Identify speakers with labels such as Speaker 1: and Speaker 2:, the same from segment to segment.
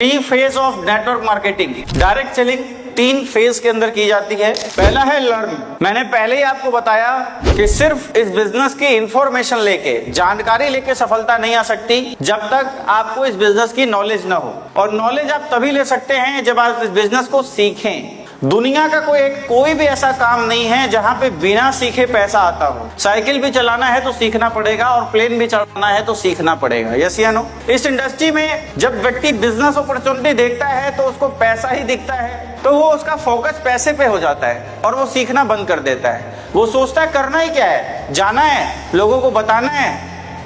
Speaker 1: 3 phase of network marketing. Direct selling 3 phase के अंदर की जाती है। पहला है लर्न। मैंने पहले ही आपको बताया कि सिर्फ इस बिजनेस की इंफॉर्मेशन लेके, जानकारी लेके सफलता नहीं आ सकती जब तक आपको इस बिजनेस की नॉलेज ना हो। और नॉलेज आप तभी ले सकते हैं जब आप इस बिजनेस को सीखें। दुनिया का कोई भी ऐसा काम नहीं है जहां पे बिना सीखे पैसा आता हो। साइकिल भी चलाना है तो सीखना पड़ेगा और प्लेन भी चलाना है तो सीखना पड़ेगा। यस या नो? इस इंडस्ट्री में जब व्यक्ति बिजनेस अपॉर्चुनिटी देखता है तो उसको पैसा ही दिखता है, तो वो उसका फोकस पैसे पे हो जाता है और वो सीखना बंद कर देता है। वो सोचता है करना ही क्या है, जाना है, लोगों को बताना है,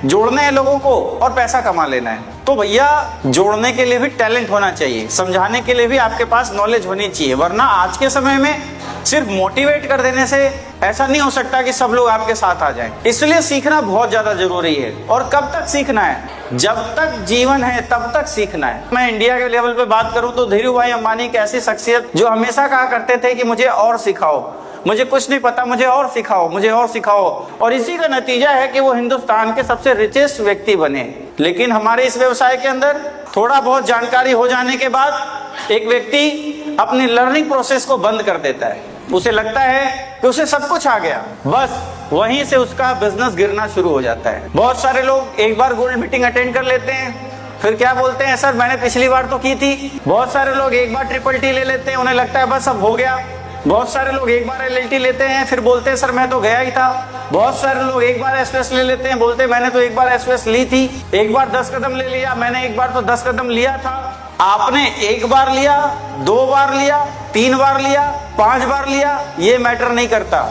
Speaker 1: जोड़ने हैं लोगों को और पैसा कमा लेना है। तो भैया जोड़ने के लिए भी टैलेंट होना चाहिए, समझाने के लिए भी आपके पास नॉलेज होनी चाहिए, वरना आज के समय में सिर्फ मोटिवेट कर देने से ऐसा नहीं हो सकता कि सब लोग आपके साथ आ जाएं। इसलिए सीखना बहुत ज्यादा जरूरी है। और कब तक सीखना है? जब तक जीवन है तब तक सीखना है। मैं इंडिया के लेवल पे बात करूं तो धीरू भाई अंबानी एक ऐसी शख्सियत जो हमेशा कहा करते थे कि मुझे और सिखाओ, मुझे कुछ नहीं पता, मुझे और सिखाओ, मुझे और सिखाओ। और इसी का नतीजा है कि वो हिंदुस्तान के सबसे रिचेस्ट व्यक्ति बने। लेकिन हमारे इस व्यवसाय के अंदर थोड़ा बहुत जानकारी हो जाने के बाद एक व्यक्ति अपनी लर्निंग प्रोसेस को बंद कर देता है। उसे लगता है कि उसे सब कुछ आ गया, बस वहीं से उसका बिजनेस गिरना शुरू हो जाता है। बहुत सारे लोग एक बार गोल्ड मीटिंग अटेंड कर लेते हैं, फिर क्या बोलते हैं, सर मैंने पिछली बार तो की थी। बहुत सारे लोग एक बार ट्रिपल टी ले लेते हैं, उन्हें लगता है बस अब हो गया। बहुत सारे लोग एक बार LLT लेते हैं, फिर बोलते हैं सर मैं तो गया ही था। बहुत सारे लोग एक बार SOS ले लेते हैं, बोलते हैं मैंने तो एक बार SOS ली थी। एक बार 10 कदम ले लिया, मैंने एक बार तो 10 कदम लिया था। आपने एक बार लिया, 2 बार लिया, 3 बार लिया, 5 बार लिया, ये मैटर नहीं करता।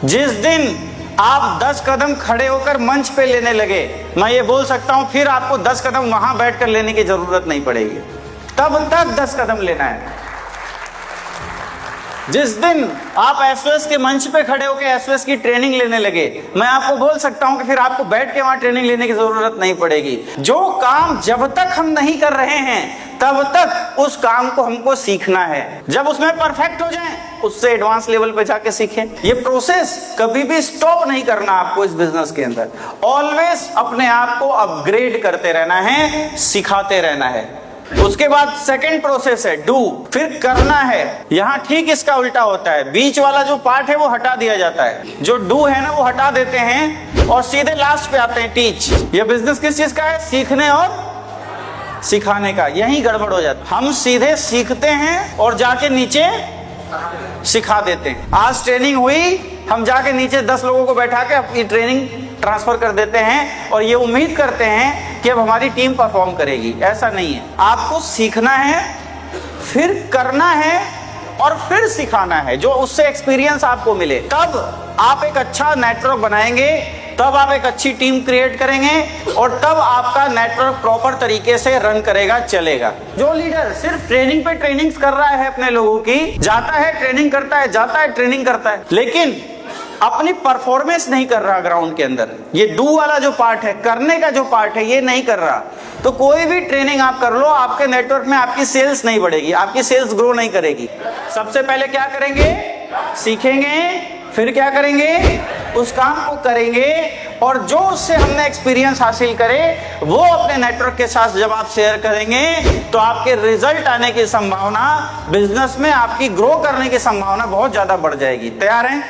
Speaker 1: जिस दिन आप 10 कदम खड़े होकर मंच पे लेने लगे, मैं ये बोल सकता हूं फिर आपको 10 कदम वहां बैठकर लेने की जरूरत नहीं पड़ेगी। तब तक 10 कदम लेना है। जिस दिन आप SOS के मंच पे खड़े होकर SOS की ट्रेनिंग लेने लगे, मैं आपको बोल सकता हूं कि फिर आपको बैठ के वहां ट्रेनिंग लेने की जरूरत नहीं पड़ेगी। जो काम जब तक हम नहीं कर रहे हैं तब तक उस काम को हमको सीखना है। जब उसमें परफेक्ट हो जाए उससे एडवांस लेवल पे जाके सीखें। ये प्रोसेस कभी भी स्टॉप नहीं करना आपको इस बिजनेस के अंदर। ऑलवेज अपने आप को अपग्रेड करते रहना है, सिखाते रहना है। उसके बाद सेकंड प्रोसेस है डू, फिर करना है। यहाँ ठीक इसका उल्टा होता है, बीच वाला जो पार्ट है वो हटा दिया जाता है। जो डू है ना वो हटा देते हैं और सीधे लास्ट पे आते हैं टीच। ये बिजनेस किस चीज का है? सीखने और सिखाने का। यही गड़बड़ हो जाता है। हम सीधे सीखते हैं और जाके नीचे सिखा देते हैं। आज ट्रेनिंग हुई, हम जाके नीचे 10 लोगों को बैठा के अपनी ट्रेनिंग ट्रांसफर कर देते हैं और ये उम्मीद करते हैं कि अब हमारी टीम परफॉर्म करेगी। ऐसा नहीं है। आपको सीखना है, फिर करना है और फिर सिखाना है। जो उससे एक्सपीरियंस आपको मिले, तब आप एक अच्छा नेटवर्क बनाएंगे, तब आप एक अच्छी टीम क्रिएट करेंगे और तब आपका नेटवर्क प्रॉपर तरीके से रन करेगा, चलेगा। जो लीडर सिर्फ ट्रेनिंग पे ट्रेनिंग्स कर रहा है अपने लोगों की, जाता है ट्रेनिंग करता है, जाता है ट्रेनिंग करता है, लेकिन अपनी परफॉर्मेंस नहीं कर रहा ग्राउंड के अंदर, ये डू वाला जो पार्ट है, करने का जो पार्ट है, ये नहीं कर रहा, तो कोई भी ट्रेनिंग आप कर लो, आपके नेटवर्क में आपकी सेल्स नहीं बढ़ेगी, आपकी सेल्स ग्रो नहीं करेगी। सबसे पहले क्या करेंगे? सीखेंगे, फिर क्या करेंगे? उस काम को करेंगे और जो उससे हमने एक्सपीरियंस हासिल करे वो अपने नेटवर्क के साथ जब आप शेयर करेंगे तो आपके रिजल्ट आने की संभावना, बिजनेस में आपकी ग्रो करने की संभावना बहुत ज्यादा बढ़ जाएगी। तैयार हैं?